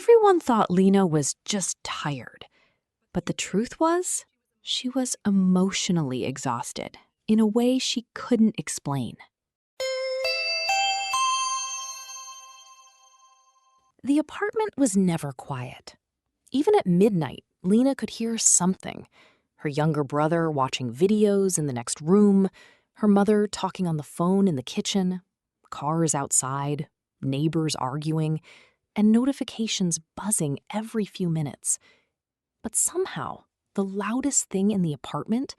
Everyone thought Lena was just tired, but the truth was, she was emotionally exhausted in a way she couldn't explain. The apartment was never quiet. Even at midnight, Lena could hear something. Her younger brother watching videos in the next room, her mother talking on the phone in the kitchen, cars outside, neighbors arguing, and notifications buzzing every few minutes. But somehow, the loudest thing in the apartment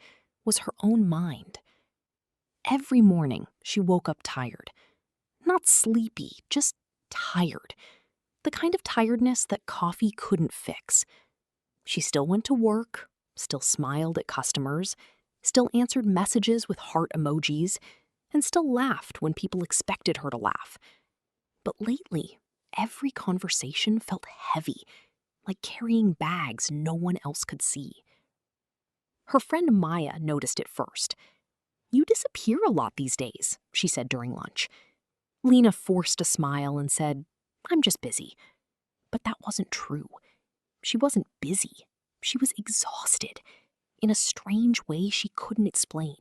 was her own mind. Every morning, she woke up tired. Not sleepy, just tired. The kind of tiredness that coffee couldn't fix. She still went to work, still smiled at customers, still answered messages with heart emojis, and still laughed when people expected her to laugh. But lately, every conversation felt heavy, like carrying bags no one else could see. Her friend Maya noticed it first. "You disappear a lot these days," she said during lunch. Lena forced a smile and said, "I'm just busy." But that wasn't true. She wasn't busy. She was exhausted, in a strange way she couldn't explain.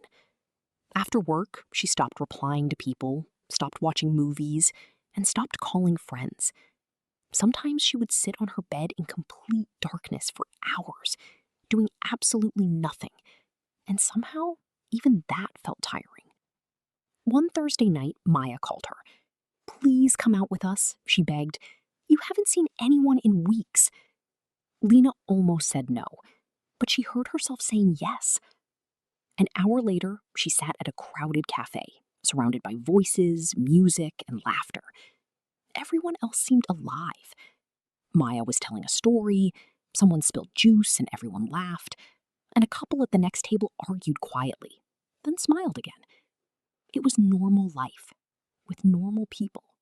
After work, she stopped replying to people, stopped watching movies, and stopped calling friends. Sometimes she would sit on her bed in complete darkness for hours, doing absolutely nothing. And somehow, even that felt tiring. One Thursday night, Maya called her. "Please come out with us," she begged. "You haven't seen anyone in weeks." Lena almost said no, but she heard herself saying yes. An hour later, she sat at a crowded cafe, surrounded by voices, music, and laughter. Everyone else seemed alive. Maya was telling a story, someone spilled juice and everyone laughed, and a couple at the next table argued quietly, then smiled again. It was normal life, with normal people.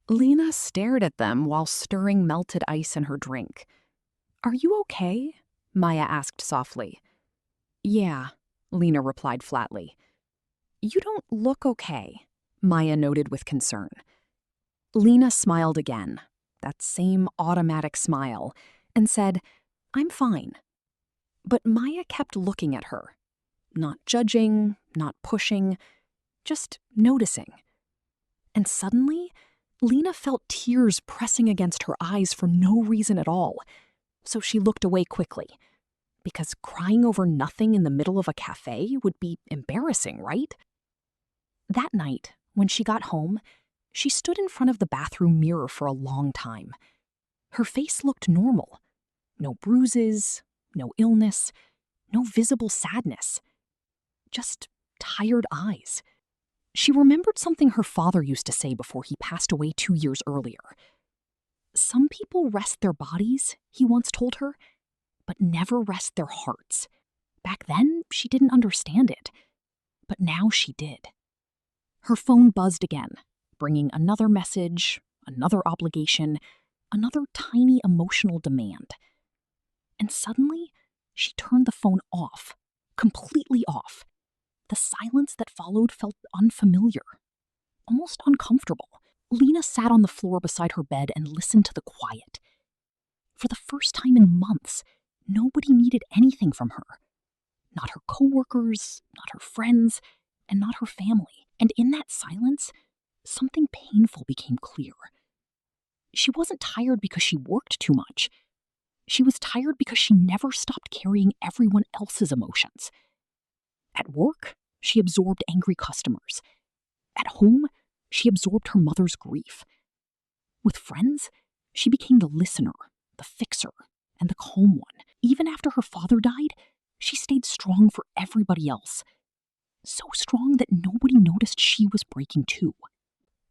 Lena stared at them while stirring melted ice in her drink. "Are you okay?" Maya asked softly. "Yeah," Lena replied flatly. "You don't look okay," Maya noted with concern. Lena smiled again, that same automatic smile, and said, "I'm fine." But Maya kept looking at her, not judging, not pushing, just noticing. And suddenly, Lena felt tears pressing against her eyes for no reason at all, so she looked away quickly. Because crying over nothing in the middle of a cafe would be embarrassing, right? That night, when she got home, she stood in front of the bathroom mirror for a long time. Her face looked normal. No bruises, no illness, no visible sadness. Just tired eyes. She remembered something her father used to say before he passed away 2 years earlier. "Some people rest their bodies," he once told her, "but never rest their hearts." Back then, she didn't understand it, but now she did. Her phone buzzed again, bringing another message, another obligation, another tiny emotional demand. And suddenly, she turned the phone off, completely off. The silence that followed felt unfamiliar, almost uncomfortable. Lena sat on the floor beside her bed and listened to the quiet. For the first time in months, nobody needed anything from her. Not her coworkers, not her friends, and not her family. And in that silence, something painful became clear. She wasn't tired because she worked too much. She was tired because she never stopped carrying everyone else's emotions. At work, she absorbed angry customers. At home, she absorbed her mother's grief. With friends, she became the listener, the fixer, and the calm one. Even after her father died, she stayed strong for everybody else. So strong that nobody noticed she was breaking too.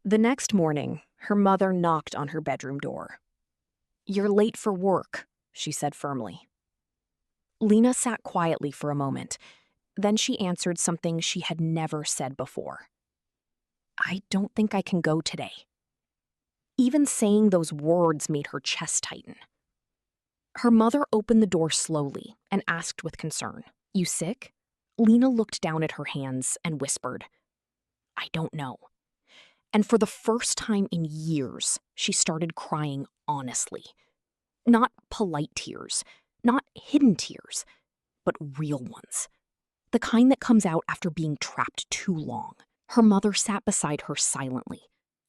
The next morning, her mother knocked on her bedroom door. "You're late for work," she said firmly. Lena sat quietly for a moment. Then she answered something she had never said before. "I don't think I can go today." Even saying those words made her chest tighten. Her mother opened the door slowly and asked with concern, "You sick?" Lena looked down at her hands and whispered, "I don't know." And for the first time in years, she started crying honestly. Not polite tears, not hidden tears, but real ones. The kind that comes out after being trapped too long. Her mother sat beside her silently,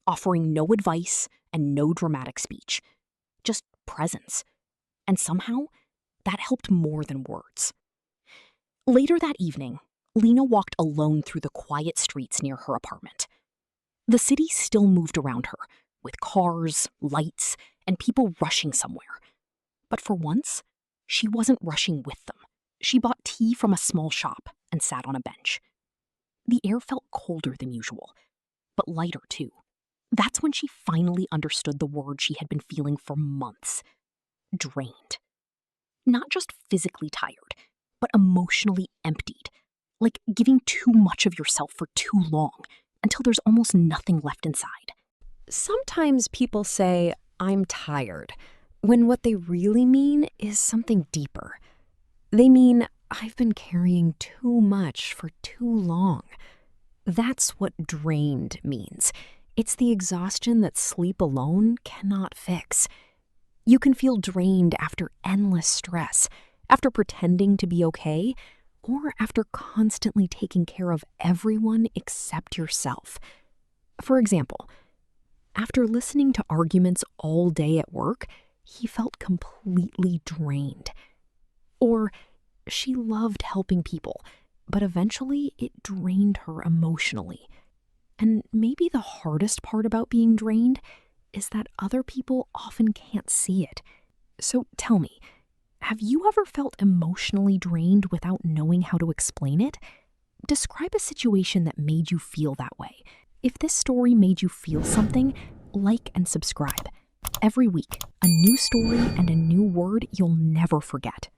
offering no advice and no dramatic speech, just presence. And somehow, that helped more than words. Later that evening, Lena walked alone through the quiet streets near her apartment. The city still moved around her, with cars, lights, and people rushing somewhere. But for once, she wasn't rushing with them. She bought tea from a small shop and sat on a bench. The air felt colder than usual, but lighter too. That's when she finally understood the word she had been feeling for months. Drained. Not just physically tired, but emotionally emptied. Like giving too much of yourself for too long, until there's almost nothing left inside. Sometimes people say, "I'm tired," when what they really mean is something deeper. They mean, "I've been carrying too much for too long." That's what drained means. It's the exhaustion that sleep alone cannot fix. You can feel drained after endless stress, after pretending to be okay, or after constantly taking care of everyone except yourself. For example, after listening to arguments all day at work, he felt completely drained. Or she loved helping people, but eventually it drained her emotionally. And maybe the hardest part about being drained is that other people often can't see it. So tell me, have you ever felt emotionally drained without knowing how to explain it? Describe a situation that made you feel that way. If this story made you feel something, like and subscribe. Every week, a new story and a new word you'll never forget.